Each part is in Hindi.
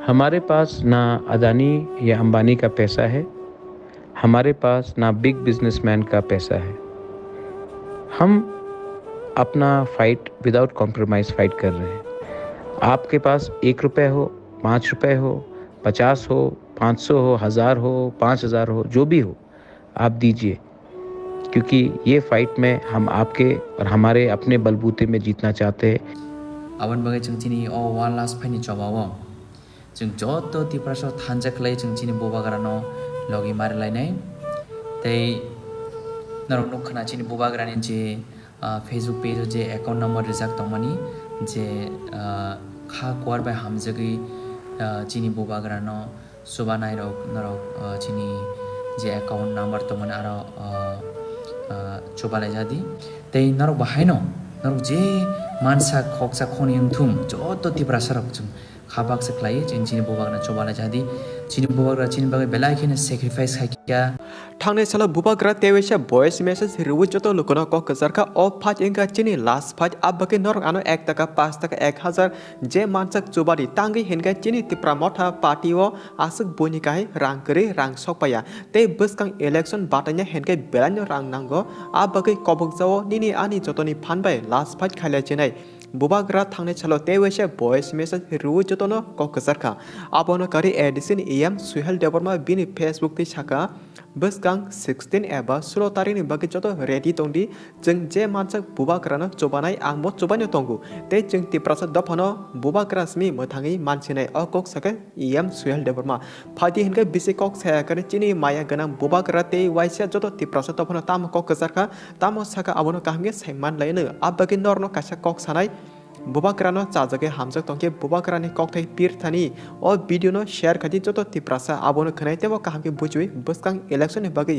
हमारे पास ना अदानी या अंबानी का पैसा है, हमारे पास ना बिग बिजनेसमैन का पैसा है। हम अपना फाइट विदाउट कॉम्प्रोमाइज़ फाइट कर रहे हैं। आपके पास ₹1 हो, ₹5 हो, 50 हो, 500 हो, 1000 हो, 5000 हो, जो भी हो, आप दीजिए। क्योंकि ये फाइट में हम आपके और हमारे अपने बलबूते में जीतना चाहते हैं। Awan bagai jeng cini o wan las pani cobawo jeng joto ti praso thanjak lai jeng cini boba garano logi mari lai nai tei narok nuk khana cini boba garani je Facebook page je account number rijak tongmani je kha kwar bai hamjagi cini boba garano subanai rok narok cini je account number tongmani aro cobalai jadi tei narok bahaino narok je mansa khoksa khoni thum joto ti prasarok jeng khabak seklai jeng cini boba garano cobalai jadi cini boba garano cini bagai belai khine sacrifice khakia थांनाय साला बुबाग्रा तेवेशा वॉइस मैसेज रिवुज जतो लोकनो को कजरका ऑफ फाज इंगा चिनी लास्ट फाज अब बके नर आनो 1 টাকা 5 টাকা 1000 जे मानसक चुबादी तांगी हिनगा चिनी तिप्रा मथा पार्टीओ आसक बोनिकाय रां करे रां सकपाया ते बसकां इलेक्शन बाटanya हिनगा बेलानो रां नांगो अब बके कबक जाओ निनी आनी जतोनी फानबाय लास्ट फाज खायला चिनाय बुबाग्रा थांनाय साला तेवेशा वॉइस मैसेज रिवुज जतोनो को कजरका आबोनो करी एडिसन एम सुहेल देवरमा बिनि फेसबुक ति साका बसकां 16 एबा 16 तारिखनि बागै जतो रेडी तंदि जों जे मानसक बुबाग्रानो चोबानाय आंबो चोबानो तंगु ते जों तिप्रासा दफानो बुबाग्रासमि मोथाङै मानसिनाय अकक सके एम सुहेल देवरमा फादि हिनका बिसे कक साया करे चिनि माया गनां बुबाग्रा ते वाइसा जतो तिप्रासा दफानो ताम कक कजारका तामो साका आबोनो काहमगे साइमान लायनो आबगे नरनो कासा कक सानाय बुबाग्रानो चाजगे हामजक तंके बुबाग्रानि ककथाय पिरथानि ओ भिडियोनो शेयर खादि जतो तिप्रासा आबोनो खनायतेबो काहमगे बुजुइ बसकां इलेक्शन बागै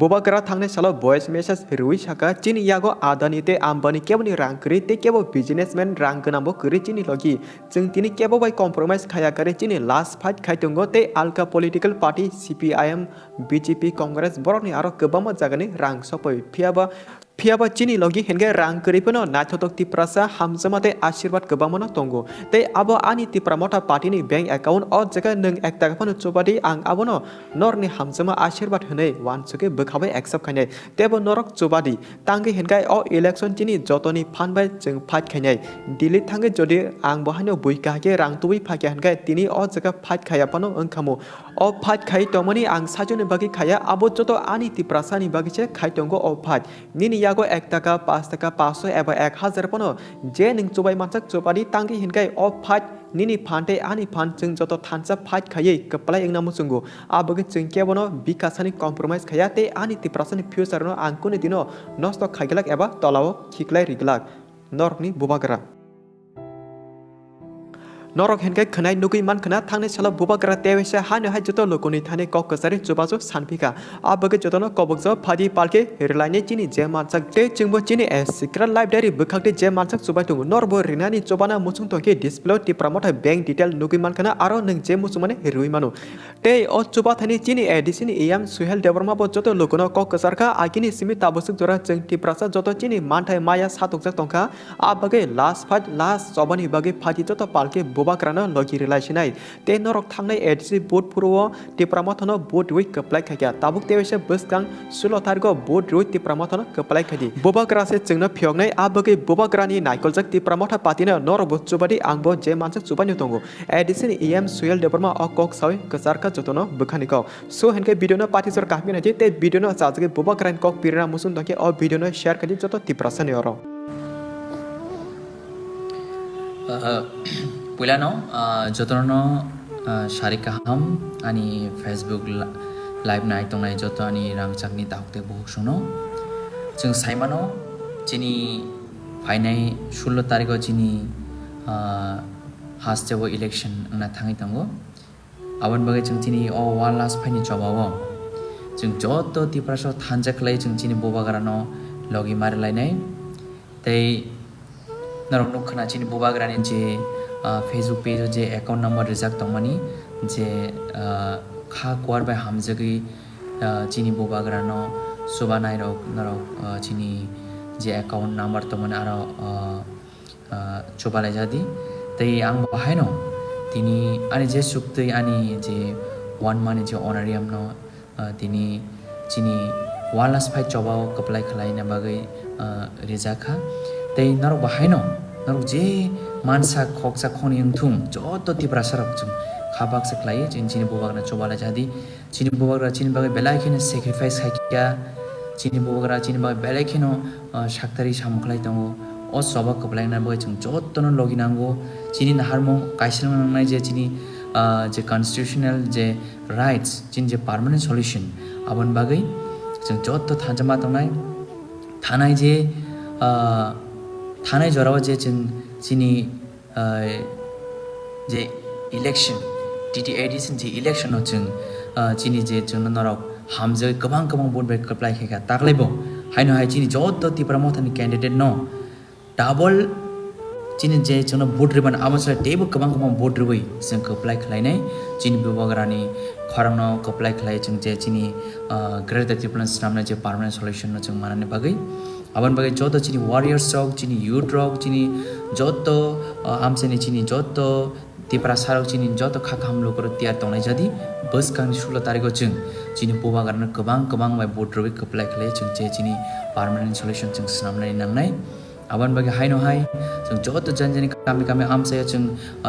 बुबाग्रा थांनाय सालो वॉइस मैसेज रुइ साका चिनि यागो आदानि ते आम्बानी केबोनि रां करि ते केबो बिजनेसमैन रां गनांबो करि चिनि लगी जों तिनि केबो बाय कॉम्प्रोमाइज खाया करे चिनि लास्ट फाइट खायतंगो ते आलका political party CPIM BJP Congress बरनि आरो गोबां जागानि रां सपय फियाबा चिनि लगी हेनगे रां करिपनो नाथोतक तिप्रासा हामजमाते आशीर्वाद गोबामनो तंगो ते आबो आनि तिप्रा मथा पार्टीनि बैंक अकाउंट अ जगा नों 1 टाका फनो चोबादि आं आबोनो नरनि हामजमा आशीर्वाद होनै वानसके बखाबाय एक्सेप्ट खायनाय तेबो नरक चोबादि तांगे हेनगाय अ इलेक्शन चिनि जतोनि फानबाय जों फाइट खायनाय दिल्ली थांगे जदि आं बहानो बुइकागे रां तुबै फाके हेनगाय तिनि अ जगा फाइट खायापनो ओंखामो अ फाइट खाय तमनि आं साजोनि बागि खाया आबो जतो आनि तिप्रासानि बागिसे खायतंगो अ फाइट निनि यागो 1 টাকা 5 টাকা 500 एबा 1000 पनो जे निं चोबाय मानसक चोबादि तांगि हिनगाय अ फाइट निनि फानते आनि फान जों जतो थानसा फाइट खायै कपलाय एंना मुसुंगो आबगे जों केबनो बिकासानि कॉम्प्रोमाइज खाया ते आनि तिप्रासानि फ्यूचरनो आंकुनि दिनो नस्त खायगलाक एबा तलाव खिक्लाय रिगलाक नरकनि बुबाग्रा नरक हेनगाय खनाय नुगै मानखना थांनाय साला बुबाग्रा तेवेसा हानो हाय जतो लोकनि थाने कक कसारि चुबाजो सानफिका आबगे जतनो कबकजो फादि पालके हिरलायनि चिनि जे मानसक ते चिंबो चिनि ए सिक्रेट लाइफ डायरी बखाकते जे मानसक चुबायतु नरबो रिनानि चोबाना मुसुं तंके डिस्प्ले टिप्रामथा बैंक डिटेल नुगै मानखना आरो नों जे मुसुं माने रुइ मानु ते अ चुबा थानि चिनि एडिसिनि एम सुहेल देवरमा बो जतो लोकनो कक कसारका आगिनि सिमि ताबसुक जरा जों टिप्रासा जतो चिनि मानथाय माया सातकजक तंका आबगे लास्ट फाइट लास्ट चबानि बागे फादि जतो पालके बुबाग्रानो लगी रिलायसिनाय ते नरक थांनाय एडिसि बोट पुरो टिप्रामथनो बोट रुइ कपलाय खाया ताबुक तेवेसे बसकां 16 तारिखो बोट रुइ टिप्रामथनो कपलाय खादि बुबाग्रासे जोंनो फियगनाय आबगे बुबाग्रानि नायकलजक टिप्रामथा पातिनो नरबो चुबादि आंबो जे मानसक चुबानि दंगो एडिसिन एम सुहेल देवरमा अ कक सावै कसारका जतनो बखानिको सो हेनके भिडियोनो पातिसर काहमिनाय ते भिडियोनो चाजगे बुबाग्रानि कक पिरना मुसुन दके अ भिडियोनो शेयर खादि जतो टिप्रासनि अरो Pulano jotono shari kaham ani Facebook live night tongnai joto ani rangchakni tahukte buhuk sono जों साइमानो चिनि फाइनाय 16 तारिखो चिनि हास्टेबो इलेक्शन ना थाङै तंगो आवन बागै जों चिनि अ वान लास्ट फाइनि चबावो जों जतो तिप्रासो थानजाखलै जों चिनि बुबाग्रानो लगी मारिलायनाय तै नरक नखना चिनि बुबाग्रानि जे फेसबुक पेज जे अकाउंट नंबर रिजाक तंमानि जे खा क्वार बाय हामजगै चिनि बुबाग्रानो सुबानाय रक नरक चिनि जे अकाउंट नंबर तंमानि आरो चोबालाय जादि तै आं बाहायनो tini ani je sukti ani je one money je honorarium no tini chini walas phai chobao kaplai khalai na bagai rizakha tei narok bahai no narok je mansa khoksa khoni yungthum joto tipra sarap chung khabak saklai chini bobak na chobala jadi chini bobak ra chini bagai belai khine sacrifice khakia chini bobak ra chini bagai belai khino shaktari samkhlai tango o soba kaplai na bagai chung joto no loginango chini na harmo kaisang nai je chini je constitutional je rights chini je permanent solution abon bagai chung joto thanjama tongnai thanai je thanai jorawa je chung chini je election TT edition je election no chung chini je chung norok hamje kabang board break apply kheka taklebo haino hai chini joto ti promotion candidate no double chini je chung board riban amasa table kabang board ribai chung apply khlai nai chini bibagrani khorang no apply khlai chung je chini greater difference namna je permanent solution no chung manane bagai aban bagai joto chini warriors rock chini youth rock chini joto amseni chini joto tipra sarok chini joto khakam lokor tiar tongnai jadi bus kang 16 tarikh chung chini poba garna kabang mai board robi apply khlai chung je chini permanent solution chung snamnai nangnai aban bagai haino hai chung joto janjani kami amsaya chung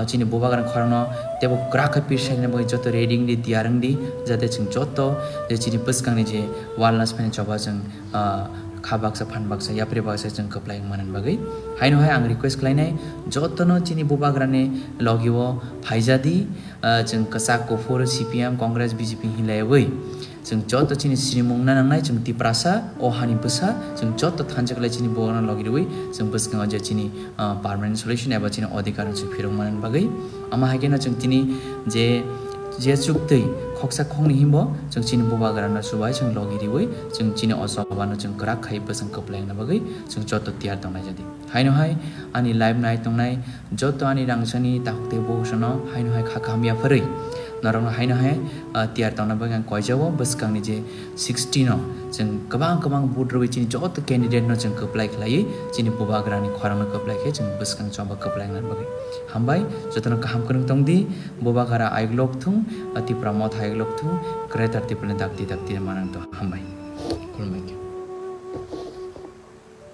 chini boba garna khorno tebo krakha pirsaine bagai joto reading di tiarang di jate chung joto je chini bus kang ni je walnas phane choba chung khabak sa phan baksa yapre baksa chung kaplai manan bagai haino hai ang request klainai jotono chini bobagrane logiwo phaijadi chung kasak ko for CPM Congress BJP hilai wei chung joto chini sirimung na nangnai chung tiprasa o hani busa chung joto thanjaklai chini bogana logirui chung buskang je chini permanent solution eba chini adhikar chung phirong manan bagai ama hagena chung tini je chuktei khoksa khongni himbo chung chini bobagrana subai chung logiriwei chung chini osabano chung krak khai basang kaplai na bagai chung joto tiar tongnai jadi haino hai ani live nai tongnai joto ani rangsani takte bosono haino hai khakamya pharei narong haino hai tiar tongna bagai koijawo baskang ni je 16 no chung kabang budroi chini joto candidate no chung kaplai khlai chini bobagrani khorang kaplai khe chung baskang choba kaplai na bagai hambai jotono kaham kunung tongdi bobagara aiglok thung ati pramot aiglok thung kreatar tipne dakti manang to hambai kulmai